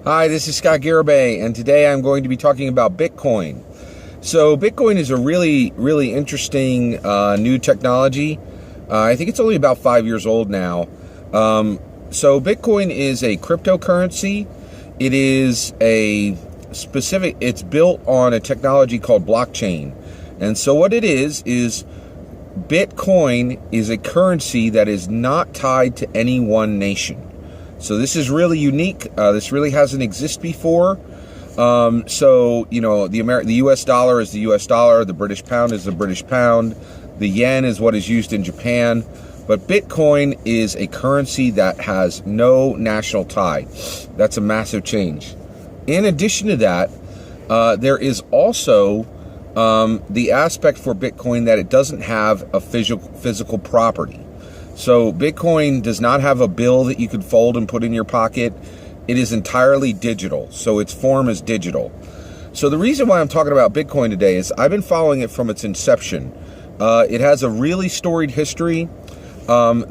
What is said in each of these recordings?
Hi, this is Scott Garibay, and today I'm going to be talking about Bitcoin. So Bitcoin is a really, really interesting new technology. I think it's only about 5 years old now. So Bitcoin is a cryptocurrency. It is it's built on a technology called blockchain. And so what it is Bitcoin is a currency that is not tied to any one nation. So this is really unique. This really hasn't existed before. So, you know, the US dollar is the US dollar, the British pound is the British pound, the yen is what is used in Japan. But Bitcoin is a currency that has no national tie. That's a massive change. In addition to that, there is also the aspect for Bitcoin that it doesn't have a physical property. So Bitcoin does not have a bill that you could fold and put in your pocket. It is entirely digital, so its form is digital. So the reason why I'm talking about Bitcoin today is I've been following it from its inception. It has a really storied history. So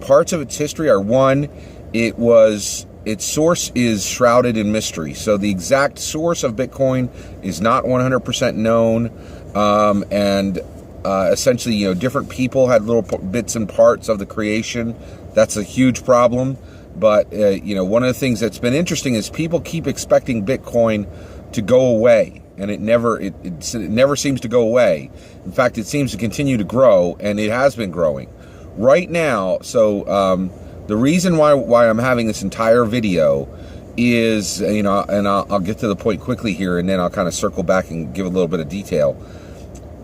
parts of its history are, one, its source is shrouded in mystery. So the exact source of Bitcoin is not 100% known, essentially, you know, different people had little bits and parts of the creation. That's a huge problem. But, you know, one of the things that's been interesting is people keep expecting Bitcoin to go away, and it never seems to go away. In fact, it seems to continue to grow, and it has been growing. Right now, so the reason why I'm having this entire video is, you know, and I'll get to the point quickly here, and then I'll kind of circle back and give a little bit of detail.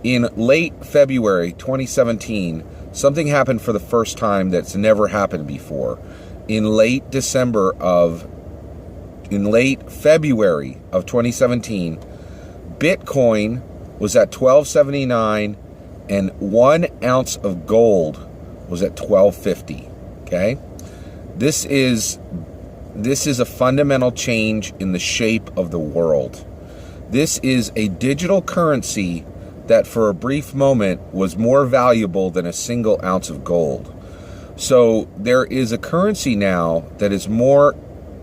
In late February 2017, something happened for the first time that's never happened before. In late February of 2017, Bitcoin was at $12.79 and 1 ounce of gold was at $12.50. Okay? This is a fundamental change in the shape of the world. This is a digital currency that for a brief moment was more valuable than a single ounce of gold. So there is a currency now that is more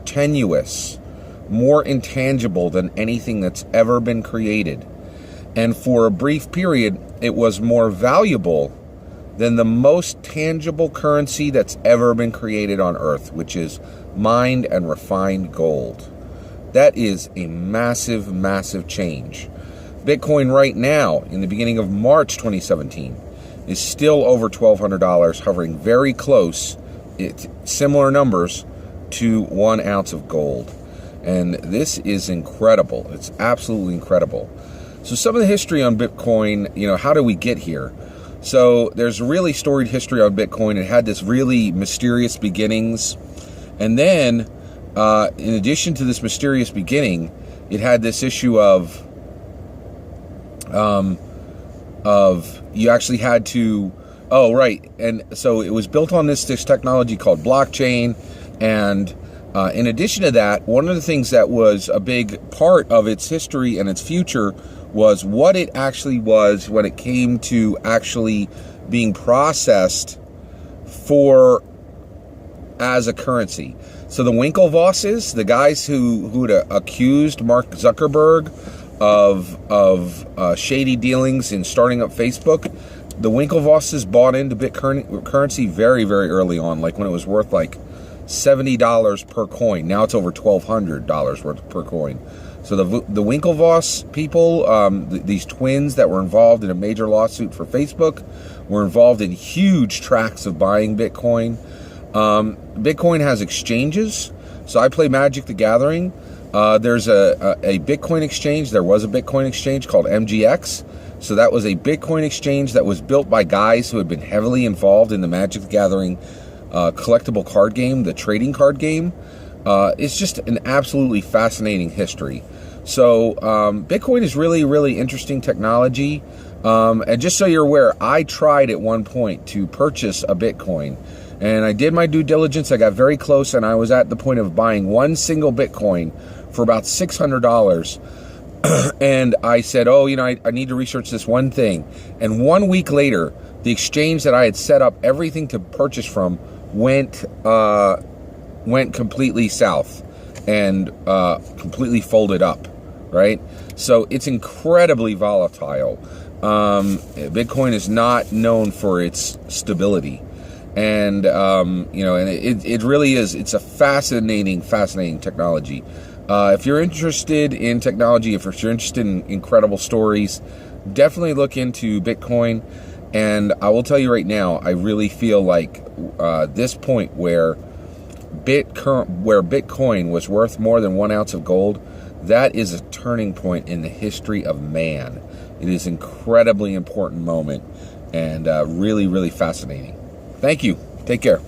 tenuous, more intangible than anything that's ever been created. And for a brief period, it was more valuable than the most tangible currency that's ever been created on Earth, which is mined and refined gold. That is a massive, massive change. Bitcoin right now, in the beginning of March 2017, is still over $1,200, hovering very close, similar numbers, to 1 ounce of gold. And this is incredible. It's absolutely incredible. So some of the history on Bitcoin, you know, how do we get here? So there's a really storied history on Bitcoin. It had this really mysterious beginnings. And then, in addition to this mysterious beginning, it had this issue of you actually had to, and so it was built on this technology called blockchain. And in addition to that, one of the things that was a big part of its history and its future was what it actually was when it came to actually being processed as a currency. So the Winklevosses, the guys who'd accused Mark Zuckerberg of shady dealings in starting up Facebook, the Winklevosses bought into Bitcoin currency very, very early on, like when it was worth like $70 per coin. Now it's over $1,200 worth per coin. So the Winklevoss people, these twins that were involved in a major lawsuit for Facebook, were involved in huge tracts of buying Bitcoin. Bitcoin has exchanges. So I play Magic the Gathering. There's a Bitcoin exchange. There was a Bitcoin exchange called MGX. So that was a Bitcoin exchange that was built by guys who had been heavily involved in the Magic the Gathering collectible card game, the trading card game. It's just an absolutely fascinating history. So Bitcoin is really, really interesting technology. And just so you're aware, I tried at one point to purchase a Bitcoin. And I did my due diligence. I got very close, and I was at the point of buying one single Bitcoin for about $600. And I said, oh, you know, I need to research this one thing. And 1 week later, the exchange that I had set up everything to purchase from went went completely south and completely folded up, right? So it's incredibly volatile. Bitcoin is not known for its stability. And, and it really is. It's a fascinating technology. If you're interested in technology, if you're interested in incredible stories, definitely look into Bitcoin. And I will tell you right now, I really feel like this point where Bitcoin was worth more than 1 ounce of gold, that is a turning point in the history of man. It is an incredibly important moment and really, really fascinating. Thank you. Take care.